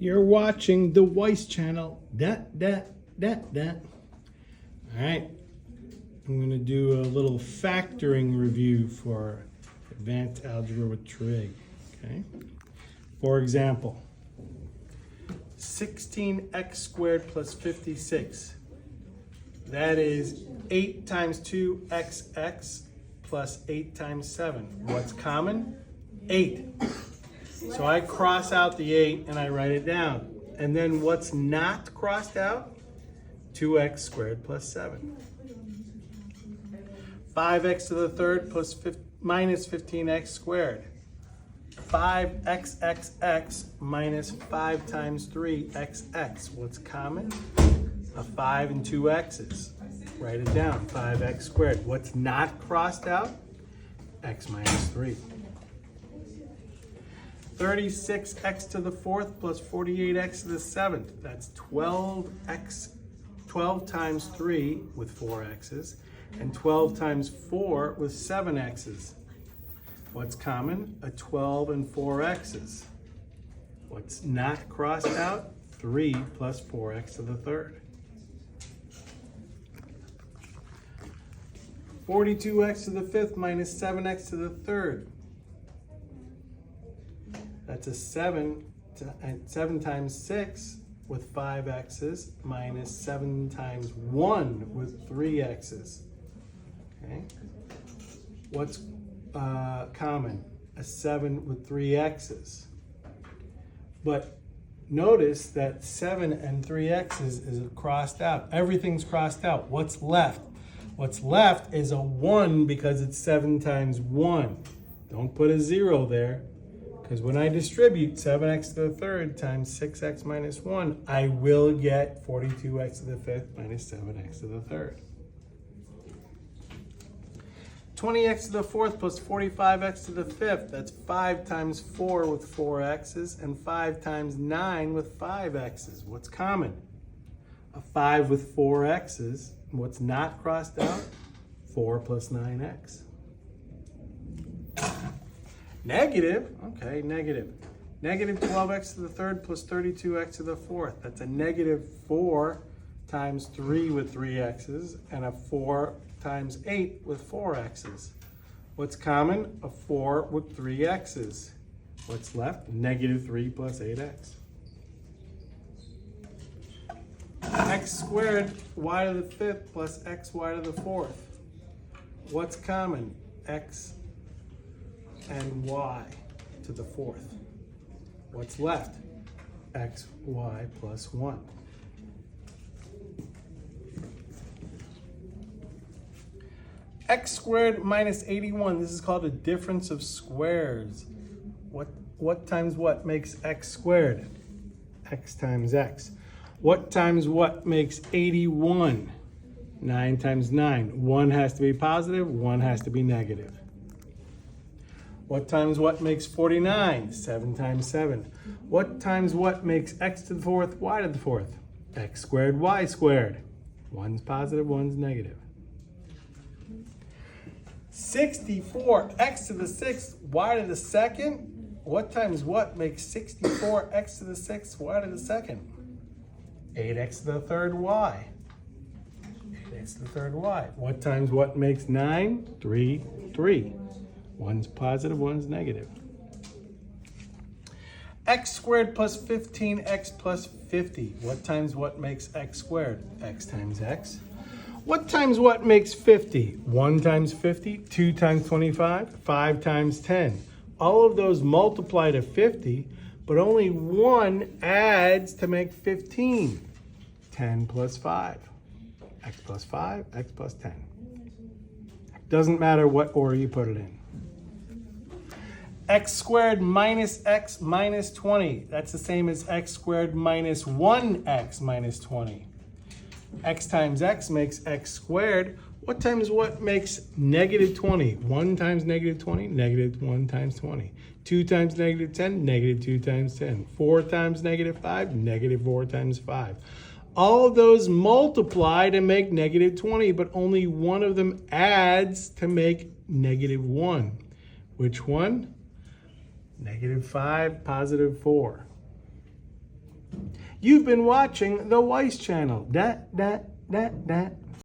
You're watching the Weiss channel. All right, I'm going to do a little factoring review for advanced algebra with trig. Okay. For example, 16x squared plus 56. That is 8 times 2xx plus 8 times 7. What's common? 8. So I cross out the 8 and I write it down. And then what's not crossed out? 2x squared plus 7. 5x to the third plus minus 15x squared. 5xxx minus 5 times 3xx. What's common? A 5 and 2 x's. Write it down, 5x squared. What's not crossed out? X minus 3. 36x to the fourth plus 48x to the seventh. That's 12x, 12 times 3 with 4 x's, and 12 times 4 with 7 x's. What's common? A 12 and 4 x's. What's not crossed out? 3 plus 4x to the third. 42x to the fifth minus 7x to the third. That's a 7 times 6 with 5 x's minus 7 times 1 with 3 x's. Okay. What's common? A 7 with 3 x's. But notice that 7 and 3 x's is crossed out. Everything's crossed out. What's left? What's left is a 1 because it's 7 times 1. Don't put a 0 there, because when I distribute 7x to the third times 6x minus 1, I will get 42x to the fifth minus 7x to the third. 20x to the fourth plus 45x to the fifth. That's 5 times 4 with 4 x's and 5 times 9 with 5 x's. What's common? A 5 with 4 x's. What's not crossed out? 4 plus 9x. Negative, okay, negative. Negative 12x to the third plus 32x to the fourth. That's a negative 4 times 3 with 3 x's and a 4 times 8 with 4 x's. What's common? A 4 with 3 x's. What's left? Negative 3 plus 8x. X squared y to the fifth plus xy to the fourth. What's common? X and y to the fourth. What's left? X, y plus 1. X squared minus 81. This is called a difference of squares. What times what makes x squared? X times x. What times what makes 81? 9 times 9. One has to be positive, one has to be negative. What times what makes 49? 7 times 7. What times what makes x to the fourth, y to the fourth? X squared, y squared. One's positive, one's negative. 64x to the sixth, y to the second. What times what makes 64x to the sixth, y to the second? 8x to the third, y. 8x to the third, y. What times what makes 9? 3, 3. One's positive, one's negative. X squared plus 15x plus 50. What times what makes x squared? X times x. What times what makes 50? 1 times 50, 2 times 25, 5 times 10. All of those multiply to 50, but only one adds to make 15. 10 plus 5. X plus 5, x plus 10. Doesn't matter what order you put it in. X squared minus x minus 20. That's the same as x squared minus 1x minus 20. X times x makes x squared. What times what makes negative 20? 1 times negative 20, negative 1 times 20. 2 times negative 10, negative 2 times 10. 4 times negative 5, negative 4 times 5. All of those multiply to make negative 20, but only one of them adds to make negative 1. Which one? Negative 5, positive 4. You've been watching the Weiss channel.